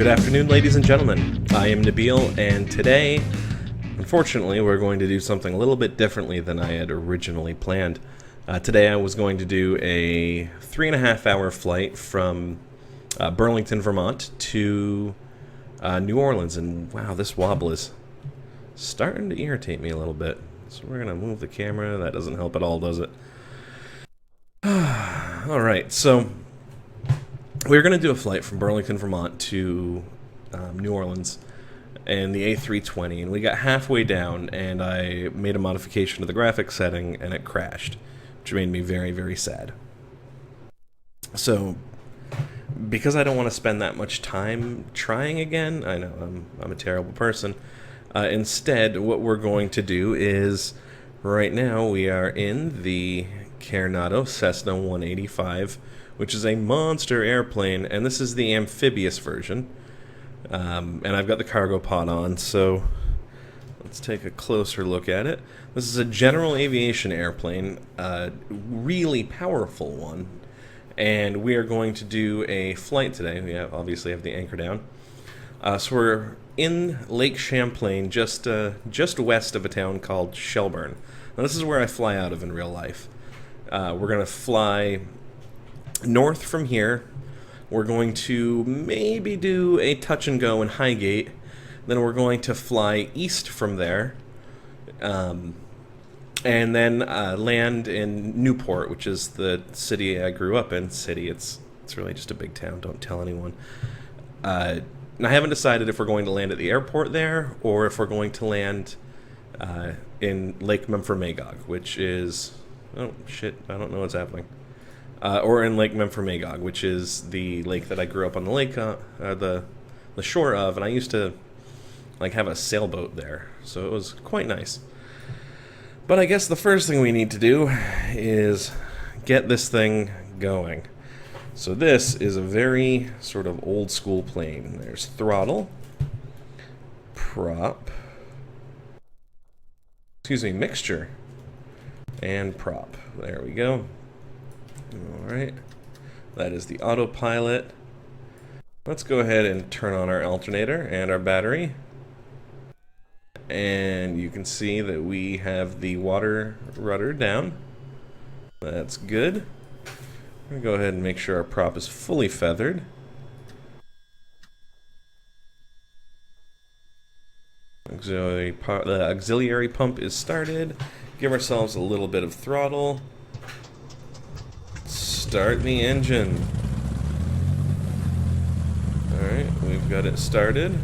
Good afternoon, ladies and gentlemen. I am Nabil, and today, unfortunately, we're going to do something a little bit differently than I had originally planned. Today I was going to do a 3.5-hour flight from Burlington, Vermont to New Orleans, and wow, this wobble is starting to irritate me a little bit. So we're going to move the camera. That doesn't help at all, does it? Alright, so we're going to do a flight from Burlington, Vermont to New Orleans and the A320, and we got halfway down and I made a modification to the graphics setting and it crashed, which made me very, very sad. So, because I don't want to spend that much time trying again, I know I'm a terrible person, instead what we're going to do is, right now we are in the Carenado Cessna 185, which is a monster airplane, and this is the amphibious version. And I've got the cargo pod on, so let's take a closer look at it. This is a general aviation airplane, a really powerful one, and we are going to do a flight today. We obviously have the anchor down. So we're in Lake Champlain, just west of a town called Shelburne. Now this is where I fly out of in real life. We're going to fly north from here. We're going to maybe do a touch and go in Highgate. Then we're going to fly east from there. And then land in Newport, which is the city I grew up in. It's really just a big town. Don't tell anyone. And I haven't decided if we're going to land at the airport there or if we're going to land in Lake Memphremagog, which is... oh, shit. I don't know what's happening. Or in Lake Memphremagog, which is the lake that I grew up on the lake, the shore of, and I used to have a sailboat there, so it was quite nice. But I guess the first thing we need to do is get this thing going. So this is a very sort of old school plane. There's throttle, mixture, and prop. There we go. Alright, that is the autopilot. Let's go ahead and turn on our alternator and our battery. And you can see that we have the water rudder down. That's good. I'm going to go ahead and make sure our prop is fully feathered. The auxiliary pump is started. Give ourselves a little bit of throttle. Start the engine. Alright, we've got it started.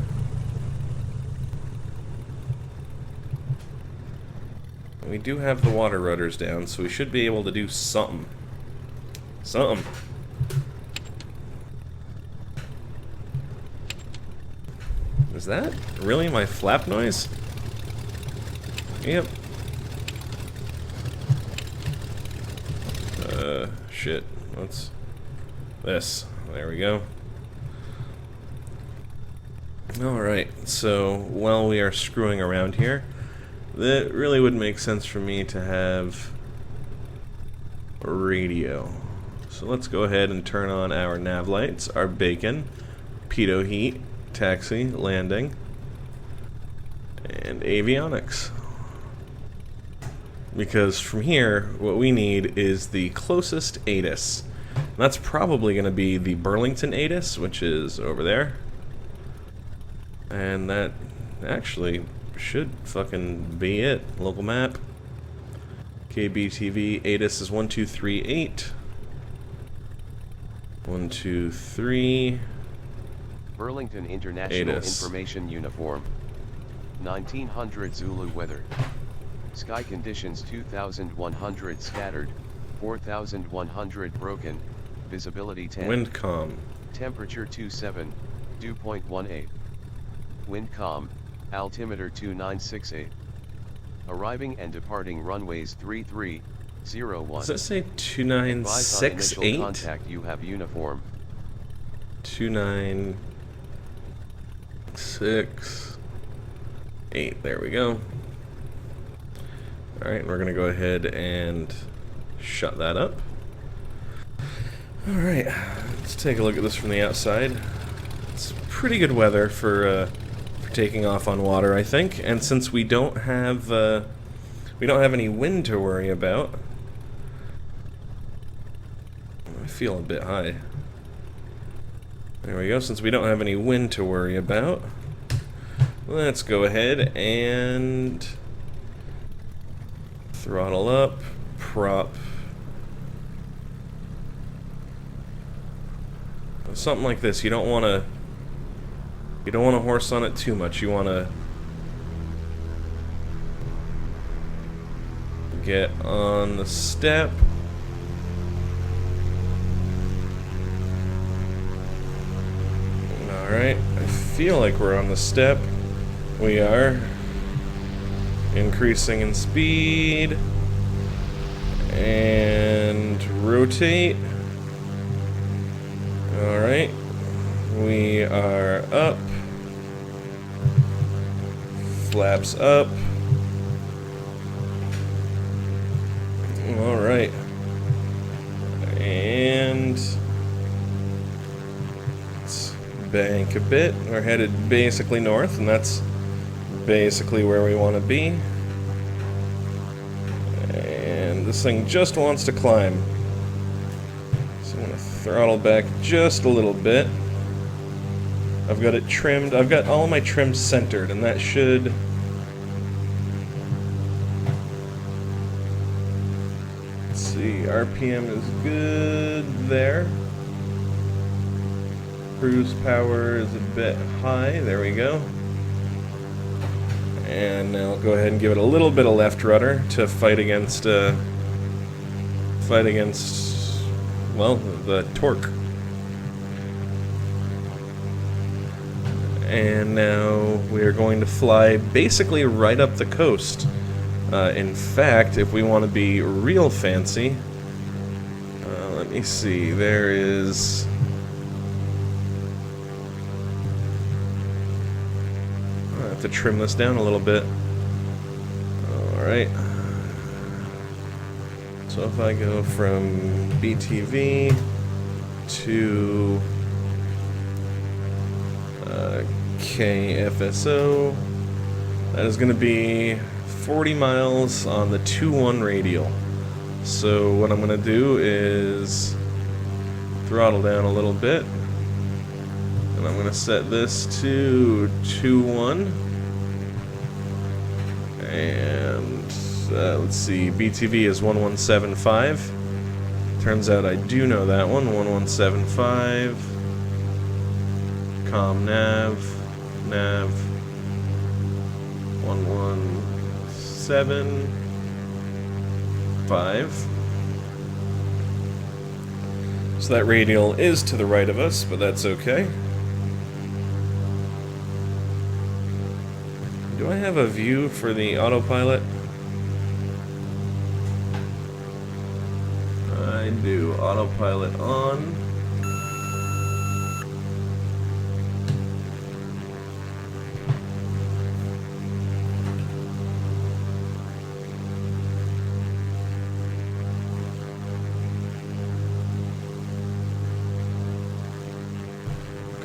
We do have the water rudders down, so we should be able to do something. Is that really my flap noise? Yep. Shit. What's this? There we go. Alright, so while we are screwing around here, that really would make sense for me to have a radio. So let's go ahead and turn on our nav lights, our beacon, pitot heat, taxi, landing, and avionics. Because from here, what we need is the closest ATIS. And that's probably going to be the Burlington ATIS, which is over there. And that actually should fucking be it. Local map. KBTV ATIS is 1238. 123. Burlington International ATIS. Information Uniform. 1900 Zulu weather. Sky conditions 2100 scattered, 4100 broken, visibility 10. Wind calm. Temperature 27, dew point 18. Wind calm, altimeter 2968. Arriving and departing runways 3301. Does that say Advise on initial 2968? contact you have uniform. 2968. There we go. Alright, we're going to go ahead and shut that up. Alright, let's take a look at this from the outside. It's pretty good weather for taking off on water, I think. And since we don't have any wind to worry about, I feel a bit high. There we go. Since we don't have any wind to worry about, let's go ahead and throttle up, prop. Something like this. You don't want to horse on it too much. You want to get on the step. Alright, I feel like we're on the step. We are. Increasing in speed. And rotate. Alright. We are up. Flaps up. Alright. And let's bank a bit. We're headed basically north, and that's basically where we want to be. And this thing just wants to climb. So I'm going to throttle back just a little bit. I've got it trimmed. I've got all my trims centered, and that should... Let's see, RPM is good there. Cruise power is a bit high. There we go. And now I'll go ahead and give it a little bit of left rudder to fight against, well, the torque. And now we are going to fly basically right up the coast. In fact, if we want to be real fancy, let me see, there is... I have to trim this down a little bit. Alright. So if I go from BTV to KFSO, that is going to be 40 miles on the 2-1 radial. So what I'm going to do is throttle down a little bit, and I'm going to set this to 2-1, and let's see, BTV is 1175. Turns out I do know that one. 1175. Com nav 1175. So that radial is to the right of us, but that's okay. Do I have a view for the autopilot? I do. Autopilot on.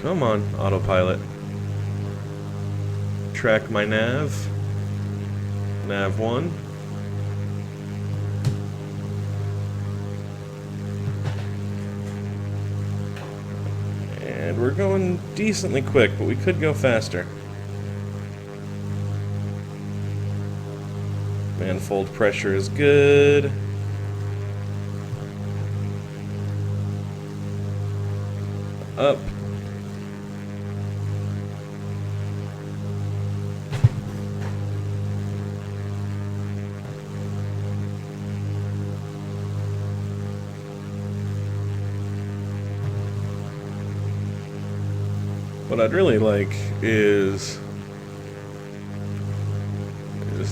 Come on, autopilot. Track my nav. Nav 1. And we're going decently quick, but we could go faster. Manifold pressure is good. Up. What I'd really like is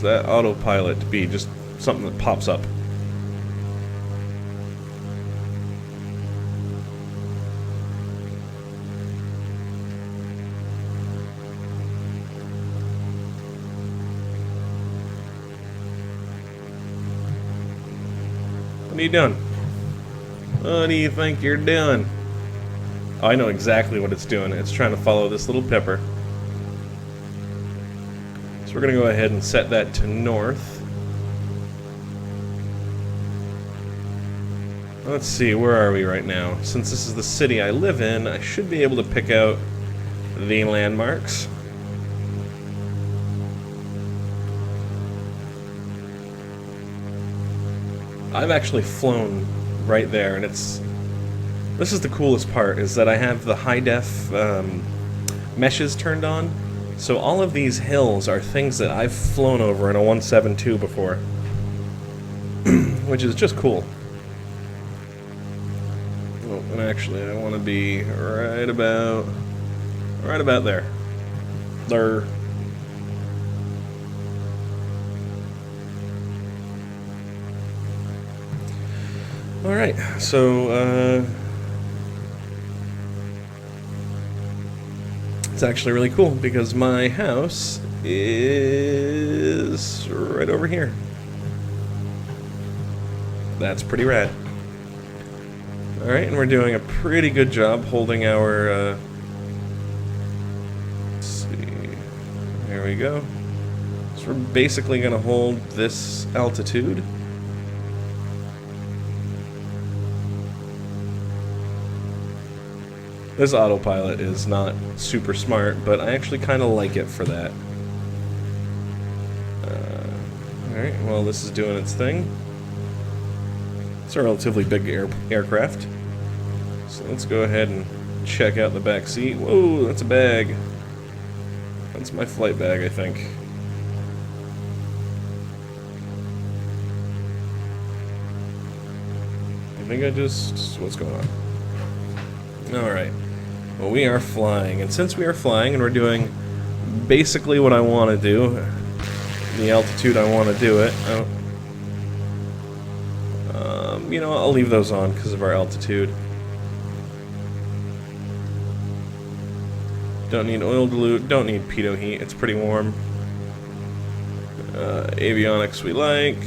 that autopilot to be just something that pops up. What are you doing? What do you think you're doing? Oh, I know exactly what it's doing. It's trying to follow this little pepper. So we're going to go ahead and set that to north. Let's see, where are we right now? Since this is the city I live in, I should be able to pick out the landmarks. I've actually flown right there, and this is the coolest part, is that I have the high def meshes turned on, so all of these hills are things that I've flown over in a 172 before, which is just cool. Oh, and actually I want to be right about there. There. Alright, so it's actually really cool because my house is right over here. That's pretty rad. Alright, and we're doing a pretty good job holding our, let's see, there we go. So we're basically going to hold this altitude. This autopilot is not super smart, but I actually kind of like it for that. Alright, well this is doing its thing. It's a relatively big aircraft. So let's go ahead and check out the back seat. Whoa, that's a bag. That's my flight bag, I think. What's going on? Alright. Well, we are flying, and since we are flying and we're doing basically what I want to do, the altitude I want to do it, you know, I'll leave those on because of our altitude. Don't need oil dilute, don't need pitot heat, it's pretty warm. Avionics we like.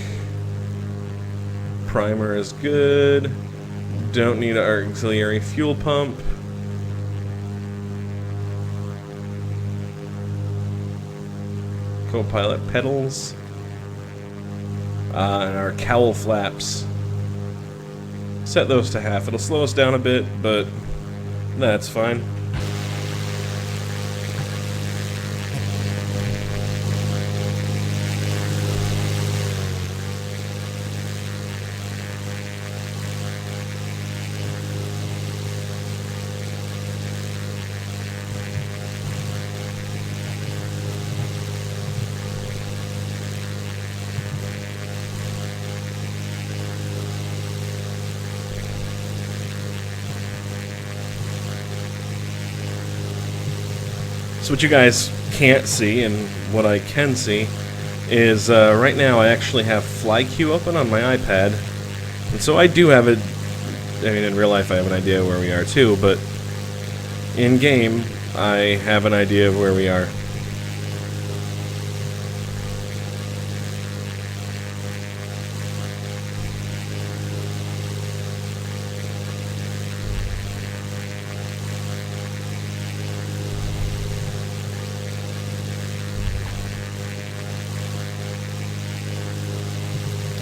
Primer is good. Don't need our auxiliary fuel pump. Co-pilot pedals. And our cowl flaps. Set those to half. It'll slow us down a bit, but that's fine. So what you guys can't see, and what I can see, is right now I actually have FlyQ open on my iPad. And so I do have I mean, in real life I have an idea where we are too, but in game I have an idea of where we are.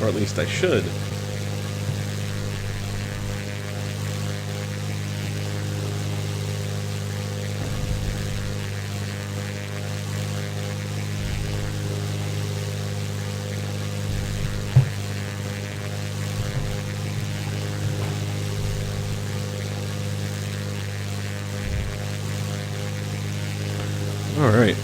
Or at least I should. All right.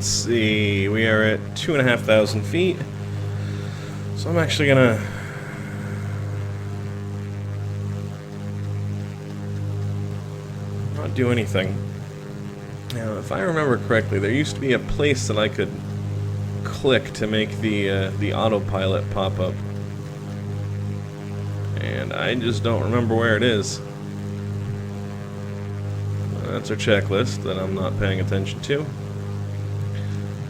let's see. We are at 2,500 feet. So I'm actually gonna not do anything. Now, if I remember correctly, there used to be a place that I could click to make the autopilot pop up. And I just don't remember where it is. That's our checklist that I'm not paying attention to.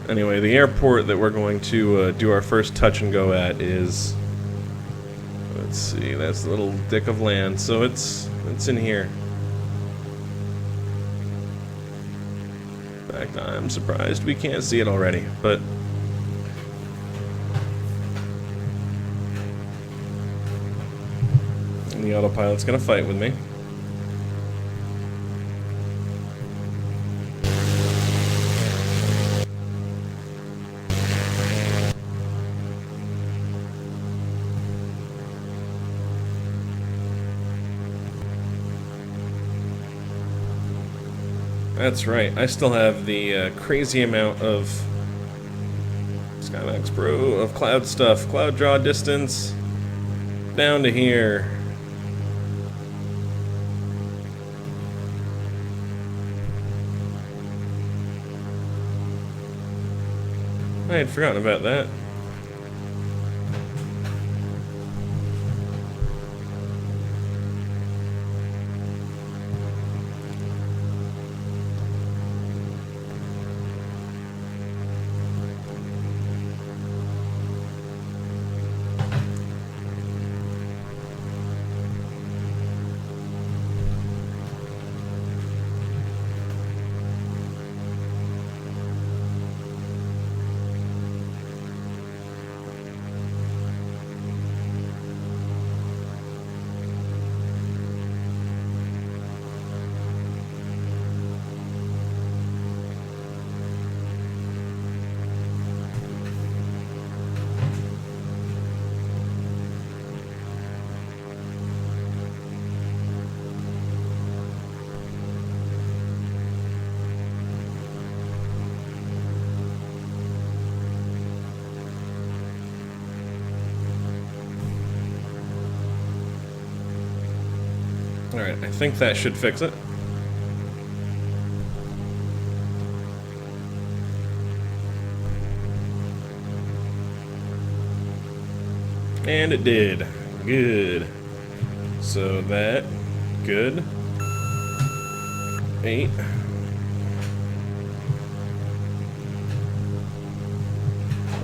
Anyway, the airport that we're going to do our first touch and go at is... Let's see, that's the little dick of land. So it's in here. In fact, I'm surprised we can't see it already, but... The autopilot's gonna fight with me. That's right, I still have the crazy amount of Skymax Pro, of cloud stuff. Cloud draw distance down to here. I had forgotten about that. Alright, I think that should fix it. And it did. Good. So that, good. 8.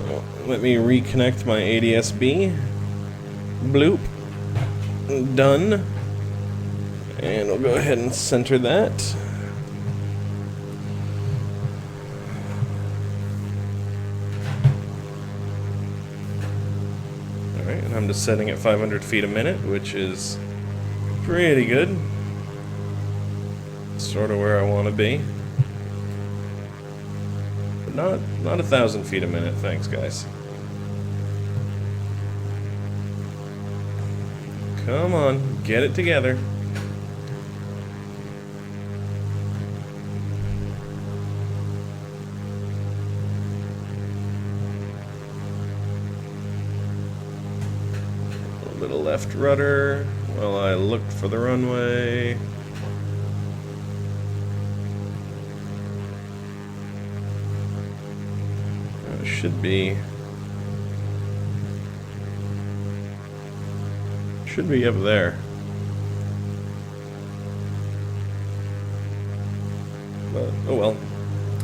Oh, let me reconnect my ADS-B. Bloop. Done. And we'll go ahead and center that. Alright, and I'm just setting at 500 feet a minute, which is pretty good. Sort of where I want to be. But not 1,000 feet a minute, thanks guys. Come on, get it together. Bit of left rudder while I look for the runway. Should be up there. But oh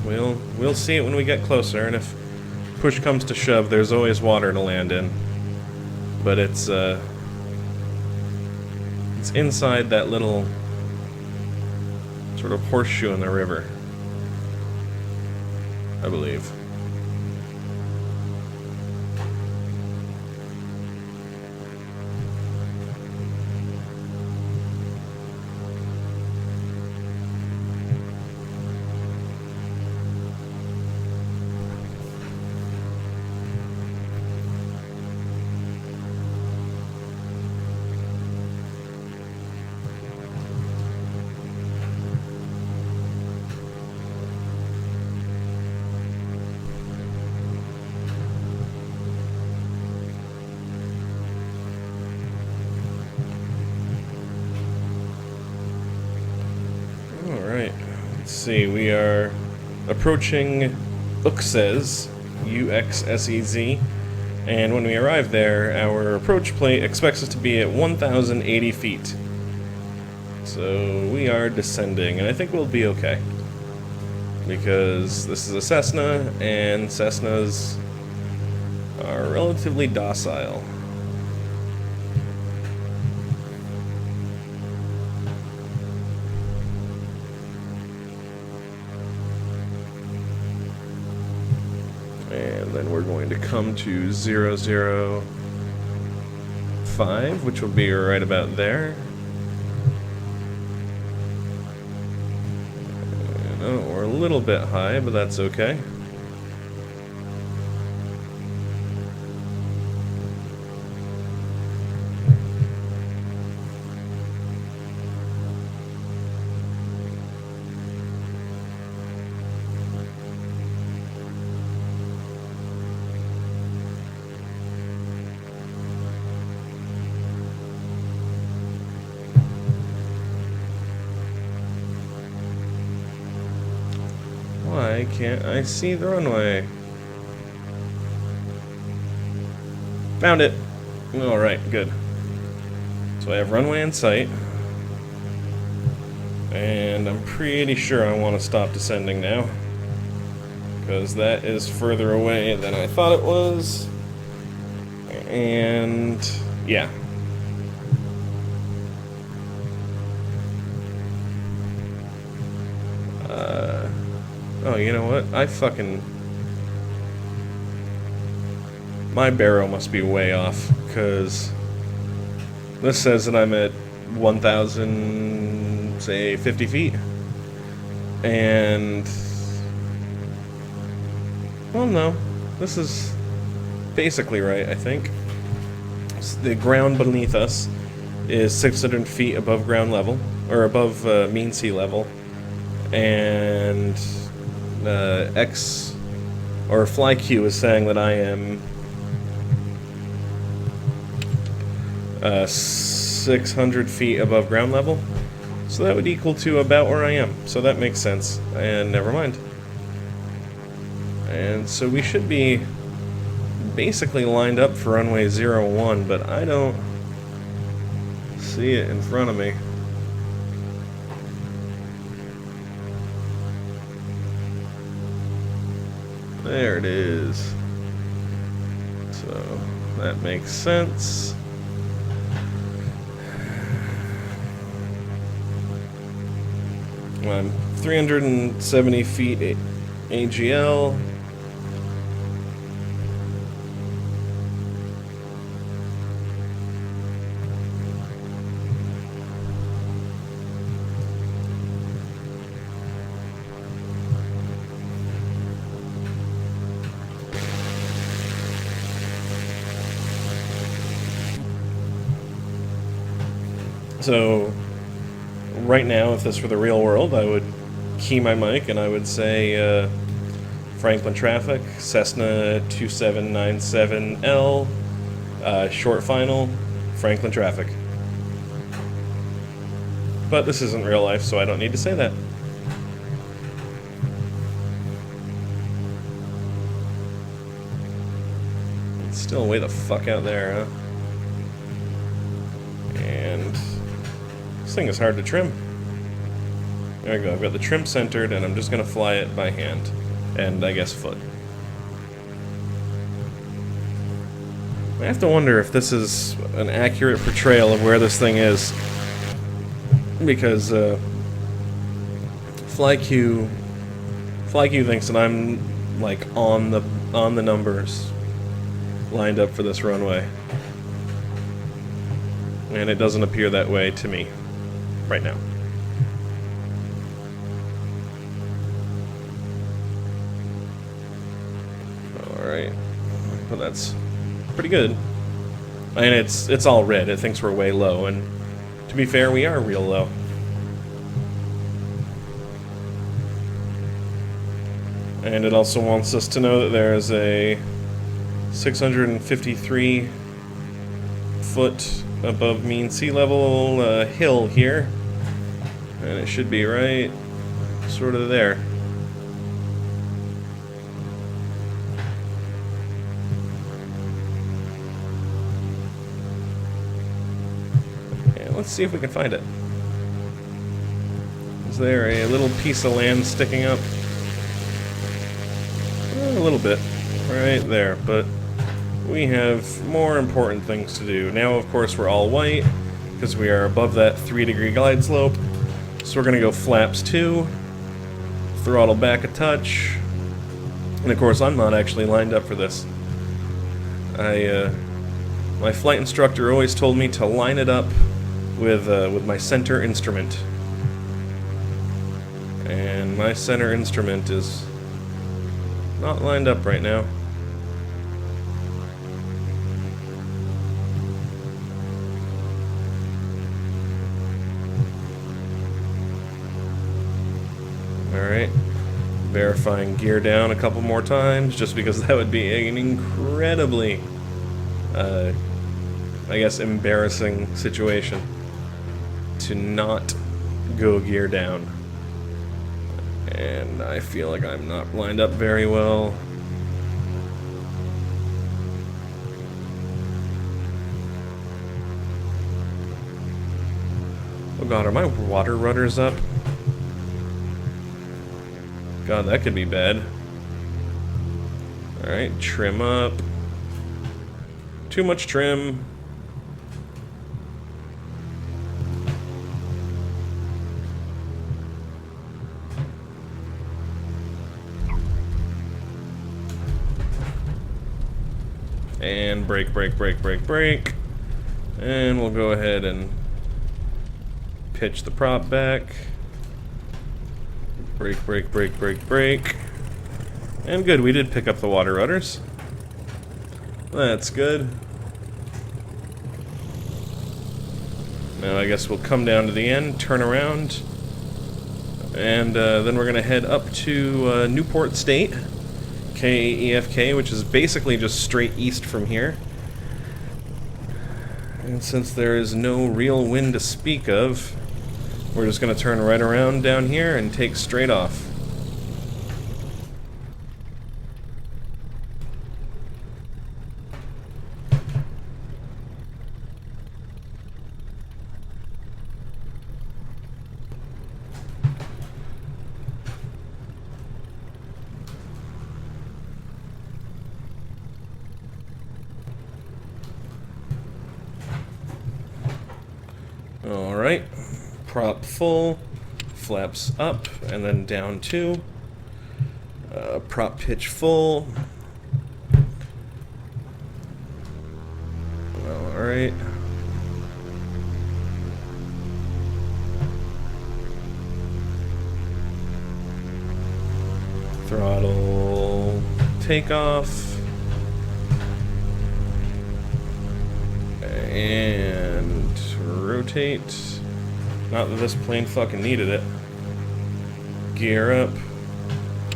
well. We'll see it when we get closer, and if push comes to shove, there's always water to land in. But it's inside that little sort of horseshoe in the river, I believe. see, we are approaching Uxez, U-X-S-E-Z, and when we arrive there, our approach plate expects us to be at 1,080 feet. So we are descending, and I think we'll be okay. Because this is a Cessna, and Cessnas are relatively docile. And then we're going to come to 005, which will be right about there. Oh, we're a little bit high, but that's okay. Why can't I see the runway? Found it! Alright, good. So I have runway in sight. And I'm pretty sure I want to stop descending now. Because that is further away than I thought it was. And yeah. Oh, you know what? My barrow must be way off, because this says that I'm at 1,000, say, 50 feet. And... well, no. This is basically right, I think. The ground beneath us is 600 feet above ground level, or above mean sea level. And... FlyQ is saying that I am 600 feet above ground level, so that would equal to about where I am, so that makes sense, and never mind. And so we should be basically lined up for runway 01, but I don't see it in front of me. There it is. So that makes sense. I'm 370 feet AGL. So, right now, if this were the real world, I would key my mic and I would say Franklin traffic, Cessna 2797L, short final, Franklin traffic. But this isn't real life, so I don't need to say that. It's still way the fuck out there, huh? And... this thing is hard to trim. There we go, I've got the trim centered and I'm just going to fly it by hand. And I guess foot. I have to wonder if this is an accurate portrayal of where this thing is. Because FlyQ thinks that I'm like on the numbers lined up for this runway. And it doesn't appear that way to me right now. Alright. Well, that's pretty good. And it's all red. It thinks we're way low, and to be fair, we are real low. And it also wants us to know that there is a 653 foot above mean sea level hill here, and it should be right sort of there. And let's see if we can find it. Is there a little piece of land sticking up? A little bit. Right there, but we have more important things to do. Now, of course, we're all white, because we are above that 3-degree glide slope. So we're going to go flaps 2, throttle back a touch, and of course I'm not actually lined up for this. My flight instructor always told me to line it up with my center instrument. And my center instrument is not lined up right now. Alright, verifying gear down a couple more times, just because that would be an incredibly, I guess, embarrassing situation to not go gear down. And I feel like I'm not lined up very well. Oh god, are my water rudders up? God, that could be bad. Alright, trim up. Too much trim. And brake, brake, brake, brake, brake. And we'll go ahead and pitch the prop back. Brake, brake, brake, brake, brake. And good, we did pick up the water rudders. That's good. Now I guess we'll come down to the end, turn around, and then we're going to head up to Newport State, KEFK, which is basically just straight east from here. And since there is no real wind to speak of, we're just going to turn right around down here and take straight off. Alright, prop full, flaps up, and then down 2. Prop pitch full. Alright. Throttle takeoff. And rotate. Not that this plane fucking needed it. Gear up.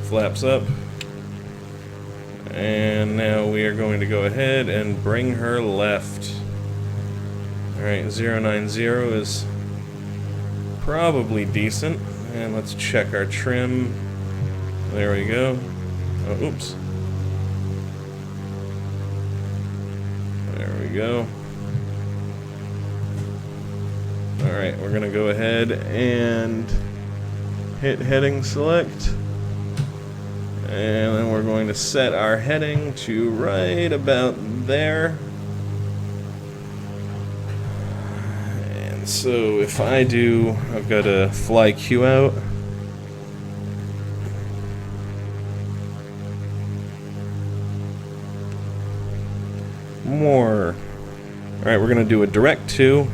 Flaps up. And now we are going to go ahead and bring her left. Alright, 090 is probably decent. And let's check our trim. There we go. Oh, oops. There we go. Alright, we're going to go ahead and hit heading select. And then we're going to set our heading to right about there. And so if I do, I've got a fly Q out. More. Alright, we're going to do a direct 2.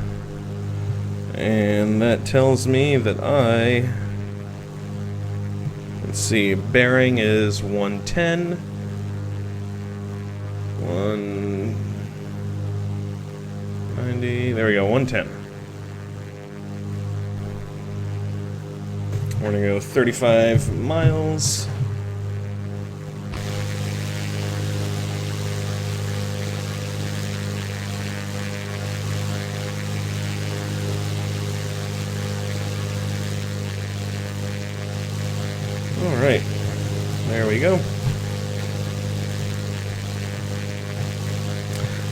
And that tells me that let's see, bearing is 110. 190, there we go, 110. We're gonna go 35 miles. you go.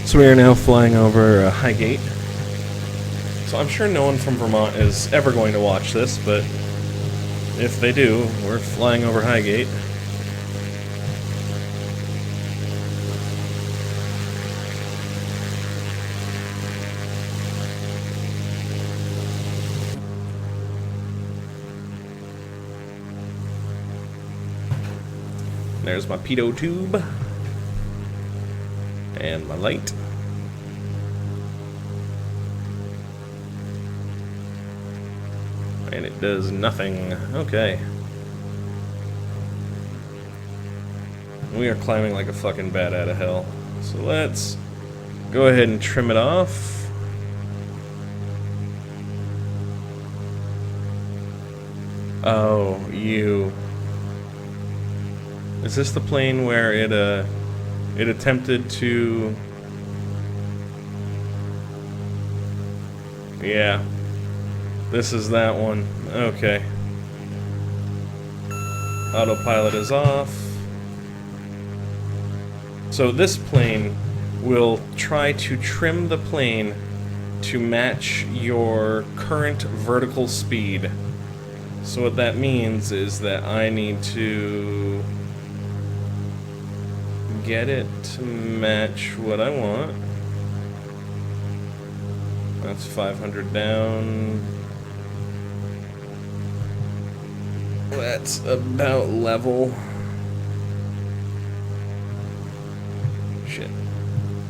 So we are now flying over Highgate. So I'm sure no one from Vermont is ever going to watch this, but if they do, we're flying over Highgate. There's my pitot tube. And my light. And it does nothing. Okay. We are climbing like a fucking bat out of hell. So let's go ahead and trim it off. Oh, you. Is this the plane where it attempted to... Yeah. This is that one. Okay. Autopilot is off. So this plane will try to trim the plane to match your current vertical speed. So what that means is that I need to get it to match what I want. That's 500 down. That's about level. Shit.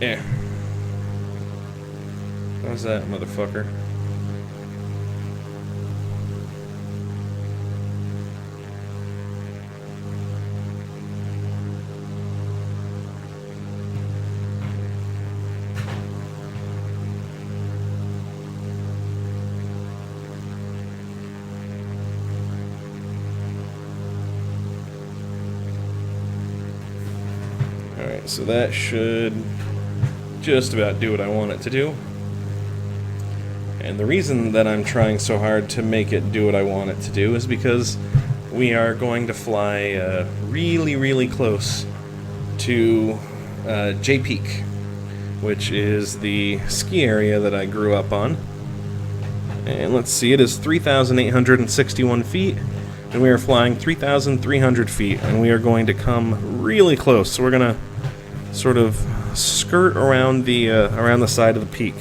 Yeah. How's that, motherfucker? Alright, so that should just about do what I want it to do. And the reason that I'm trying so hard to make it do what I want it to do is because we are going to fly really, really close to J Peak, which is the ski area that I grew up on. And let's see, it is 3,861 feet. And we are flying 3,300 feet, and we are going to come really close. So we're gonna sort of skirt around the side of the peak.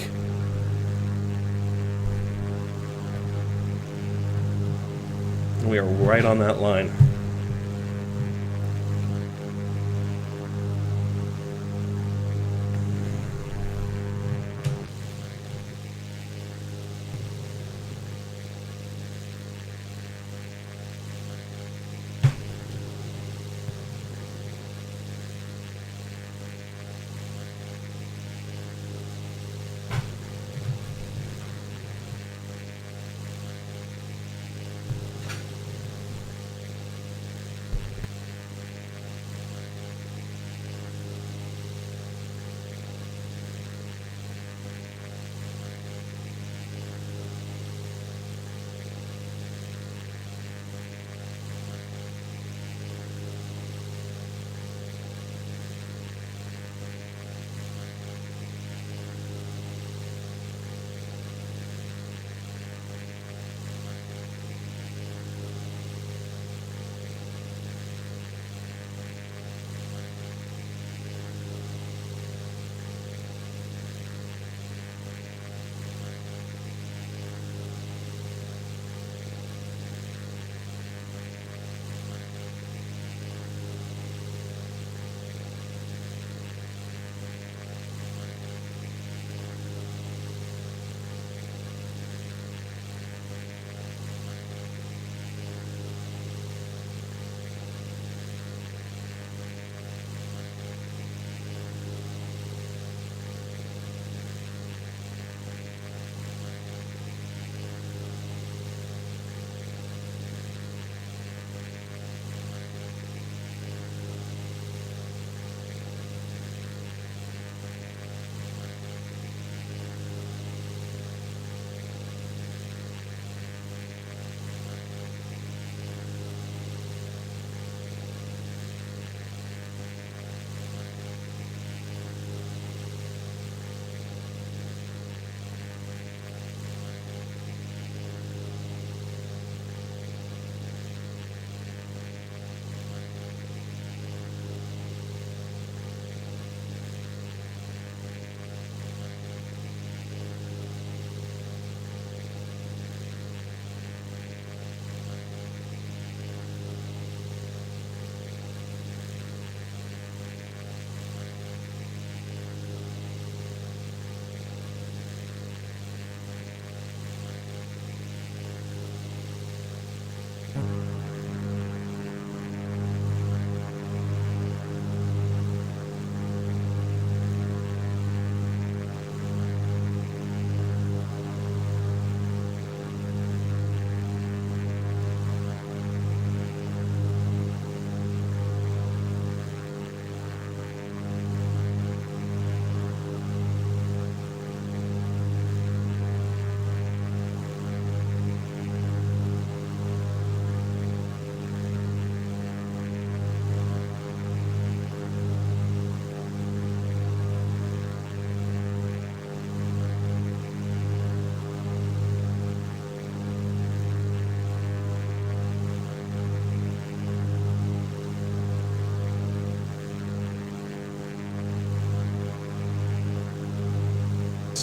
We are right on that line.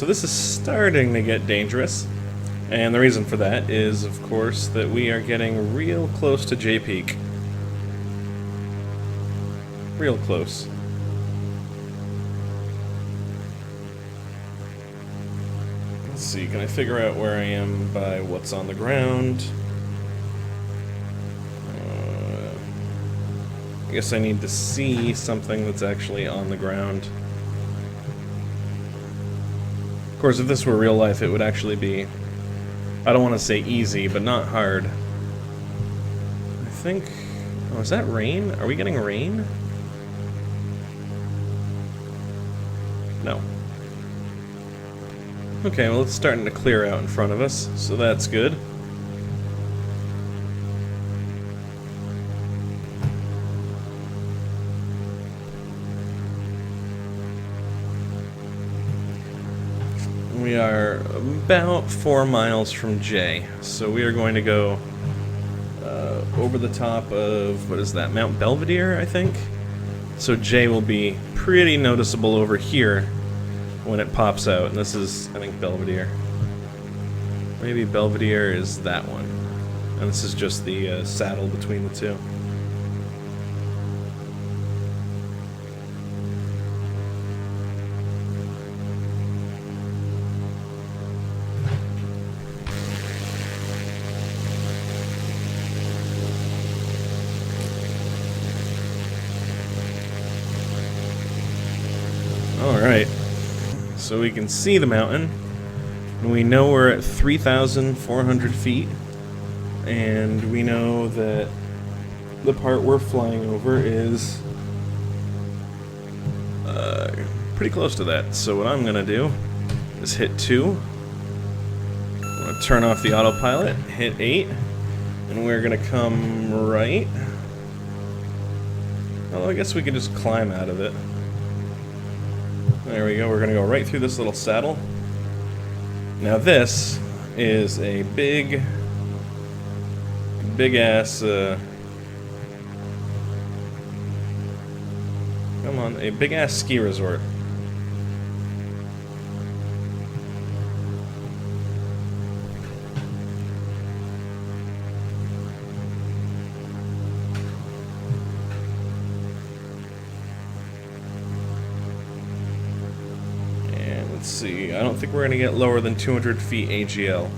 So this is starting to get dangerous. And the reason for that is, of course, that we are getting real close to J Peak. Real close. Let's see, can I figure out where I am by what's on the ground? I guess I need to see something that's actually on the ground. Of course, if this were real life, it would actually be, I don't want to say easy, but not hard. I think... Oh, is that rain? Are we getting rain? No. Okay, well, it's starting to clear out in front of us, so that's good. We are about 4 miles from J, so we are going to go over the top of, what is that, Mount Belvedere, I think? So J will be pretty noticeable over here when it pops out, and this is, I think, Belvedere. Maybe Belvedere is that one, and this is just the saddle between the two. Alright, so we can see the mountain, and we know we're at 3,400 feet, and we know that the part we're flying over is pretty close to that. So what I'm going to do is hit 2, I'm going to turn off the autopilot, hit 8, and we're going to come right. Well, I guess we could just climb out of it. There we go, we're going to go right through this little saddle. Now this is a big ass, come on, a big ass ski resort. Let's see, I don't think we're going to get lower than 200 feet AGL.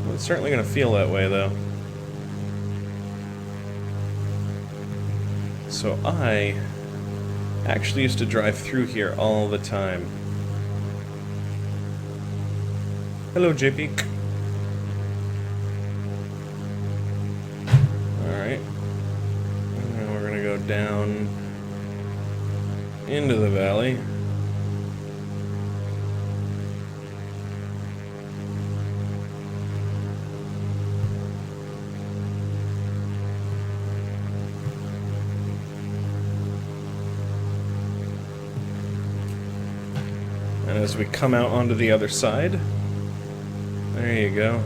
Well, it's certainly going to feel that way, though. So I actually used to drive through here all the time. Hello, J-Peak. Alright. And we're going to go down into the valley. And as we come out onto the other side, there you go.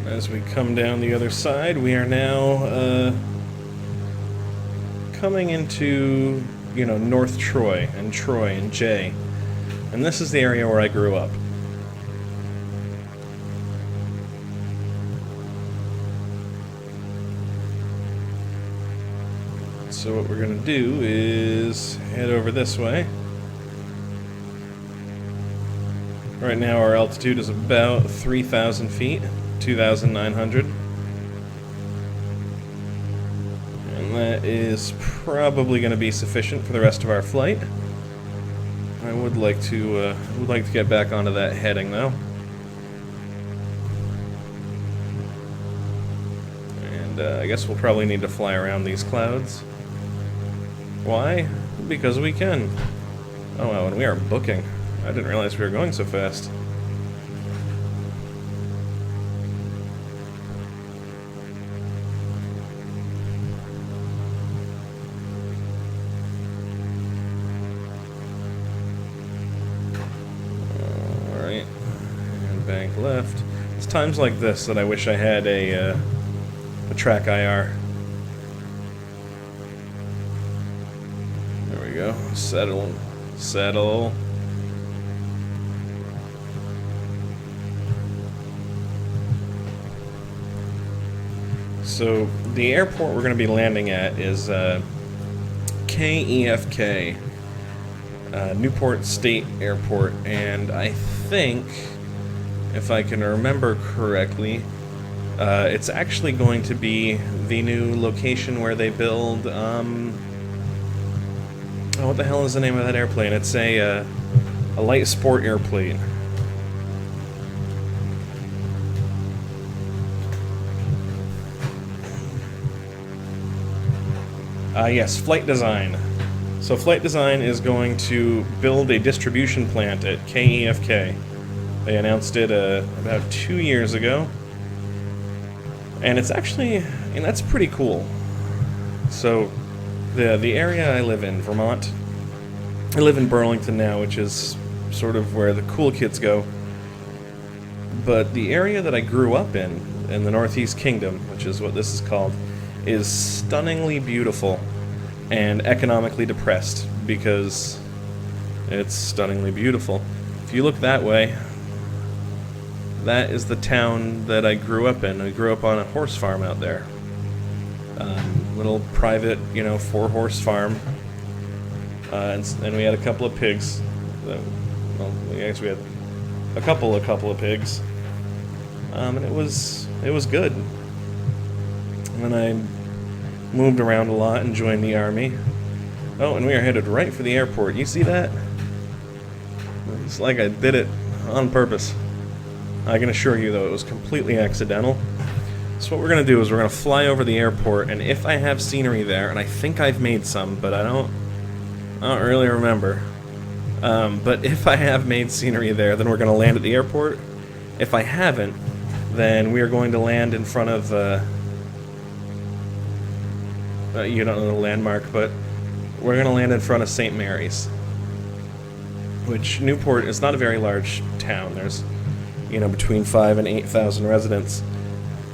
As we come down the other side, we are now coming into, you know, North Troy and Jay. And this is the area where I grew up. So what we're going to do is head over this way. Right now our altitude is about 3,000 feet. 2,900. And that is probably going to be sufficient for the rest of our flight. I would like to get back onto that heading, though. And I guess we'll probably need to fly around these clouds. Why? Because we can. Oh wow, and we are booking. I didn't realize we were going so fast. left. It's times like this that I wish I had a track IR. There we go. Settle. Settle. So the airport we're going to be landing at is KEFK, Newport State Airport, and I think, if I can remember correctly, it's actually going to be the new location where they build, what the hell is the name of that airplane? It's a light sport airplane. Yes, Flight Design. So Flight Design is going to build a distribution plant at KEFK. They announced it about 2 years ago. And it's actually, that's pretty cool. So the area I live in, Vermont, I live in Burlington now, which is sort of where the cool kids go. But the area that I grew up in the Northeast Kingdom, which is what this is called, is stunningly beautiful and economically depressed because it's stunningly beautiful. If you look that way, that is the town that I grew up in. I grew up on a horse farm out there. Little private, 4-horse farm. And we had a couple of pigs. Well, I guess we had a couple of pigs. And it was good. And then I moved around a lot and joined the army. Oh, and we are headed right for the airport. You see that? It's like I did it on purpose. I can assure you, though, it was completely accidental. So what we're going to do is we're going to fly over the airport, and if I have scenery there, and I think I've made some, but I don't really remember. But if I have made scenery there, then we're going to land at the airport. If I haven't, then we are going to land in front of... you don't know the landmark, but we're going to land in front of St. Mary's, which Newport is not a very large town. There's, between 5,000 and 8,000 residents.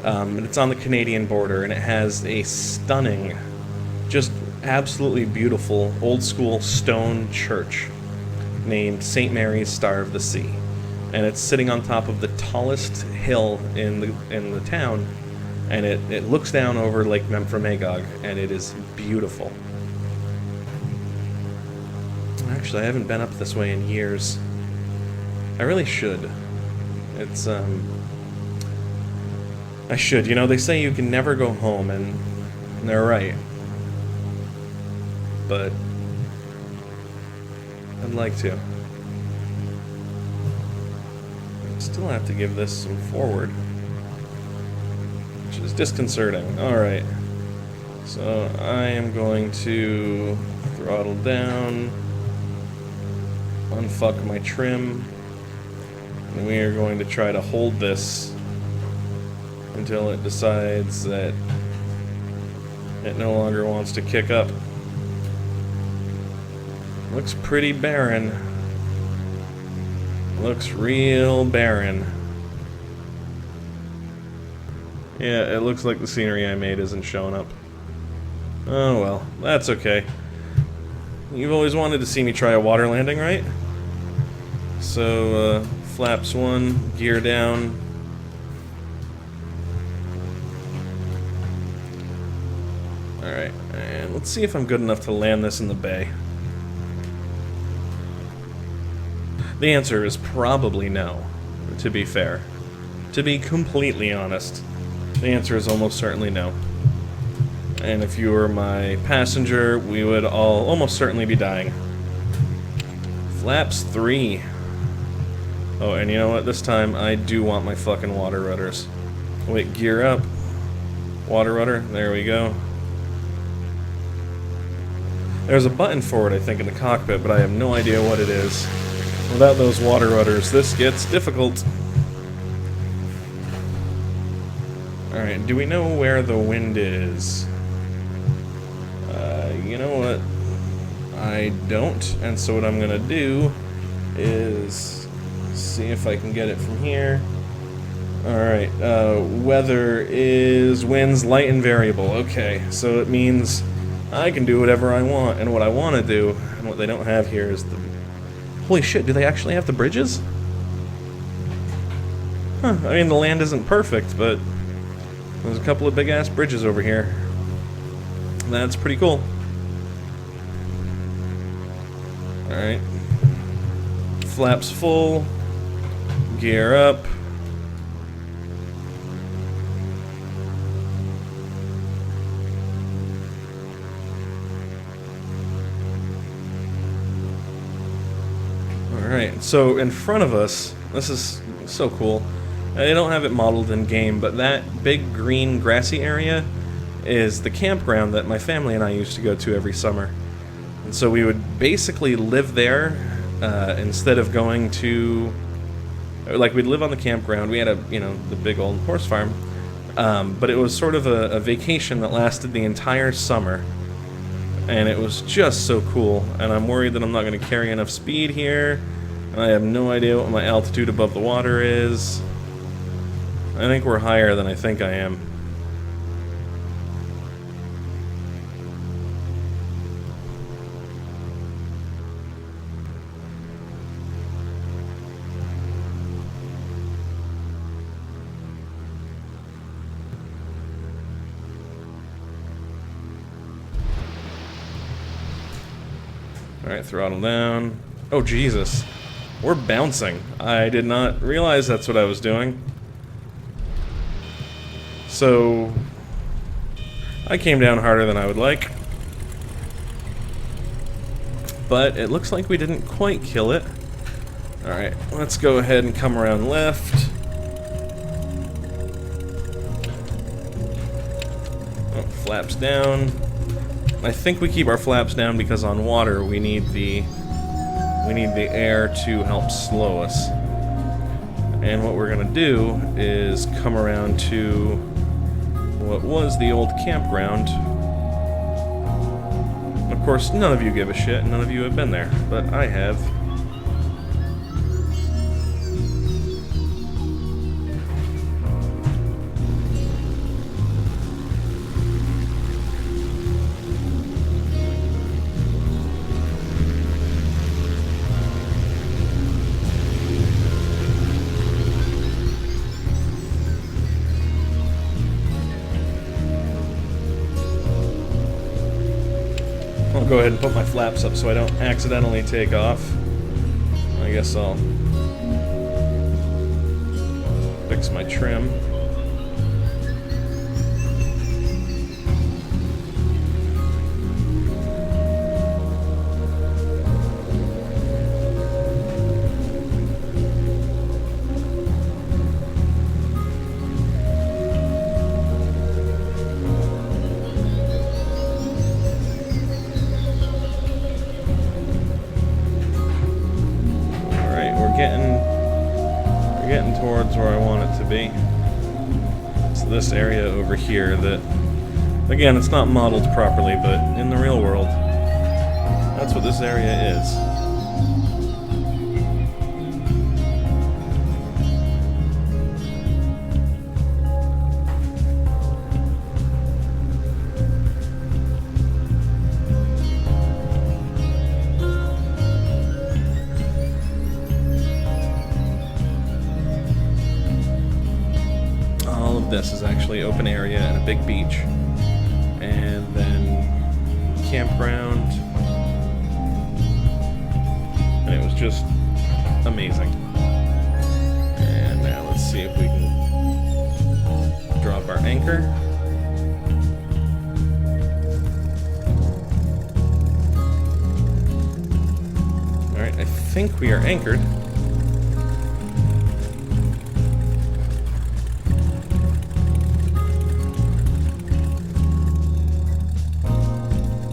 And it's on the Canadian border, and it has a stunning, just absolutely beautiful, old-school stone church named St. Mary's Star of the Sea. And it's sitting on top of the tallest hill in the town, and it looks down over Lake Memphremagog, and it is beautiful. Actually, I haven't been up this way in years. I really should. It's, I should. They say you can never go home, and they're right. But I'd like to. I still have to give this some forward, which is disconcerting. Alright. So I am going to throttle down, unfuck my trim, and we are going to try to hold this until it decides that it no longer wants to kick up. Looks pretty barren. Looks real barren. Yeah, it looks like the scenery I made isn't showing up. Oh well, that's okay. You've always wanted to see me try a water landing, right? So, flaps 1, gear down. Alright, and let's see if I'm good enough to land this in the bay. The answer is probably no, to be fair. To be completely honest, the answer is almost certainly no. And if you were my passenger, we would all almost certainly be dying. Flaps 3. Oh, and you know what? This time I do want my fucking water rudders. Wait, gear up. Water rudder. There we go. There's a button for it, I think, in the cockpit, but I have no idea what it is. Without those water rudders, this gets difficult. Alright, do we know where the wind is? You know what? I don't, and so what I'm gonna do is see if I can get it from here. Alright, weather is winds light and variable. Okay, so it means I can do whatever I want, and what I want to do, and what they don't have here is the... Holy shit, do they actually have the bridges? Huh, I mean, the land isn't perfect, but there's a couple of big-ass bridges over here. That's pretty cool. Alright. Flaps full. Gear up. Alright, so in front of us, this is so cool. They don't have it modeled in game, but that big green grassy area is the campground that my family and I used to go to every summer. And so we would basically live there instead of going to... Like, we'd live on the campground. We had a, you know, the big old horse farm. But it was sort of a vacation that lasted the entire summer. And it was just so cool. And I'm worried that I'm not going to carry enough speed here. And I have no idea what my altitude above the water is. I think we're higher than I think I am. Alright, throttle down. Oh, Jesus. We're bouncing. I did not realize that's what I was doing. So, I came down harder than I would like. But it looks like we didn't quite kill it. Alright, let's go ahead and come around left. Oh, flaps down. I think we keep our flaps down because on water we need the air to help slow us. And what we're gonna do is come around to what was the old campground. Of course, none of you give a shit, none of you have been there, but I have. I'll go ahead and put my flaps up so I don't accidentally take off. I guess I'll fix my trim. We're getting towards where I want it to be. It's this area over here that, again, it's not modeled properly, but in the real world, that's what this area is. This is actually open area and a big beach, and then campground, and it was just amazing. And now let's see if we can drop our anchor. Alright, I think we are anchored.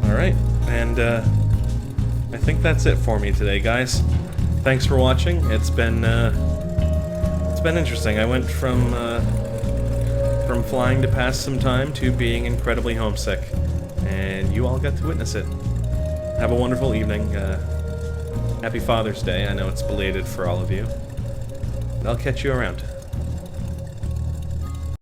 Alright, and I think that's it for me today, guys. Thanks for watching. It's been interesting. I went from flying to pass some time to being incredibly homesick, and you all got to witness it. Have a wonderful evening. Happy Father's Day. I know it's belated for all of you. I'll catch you around.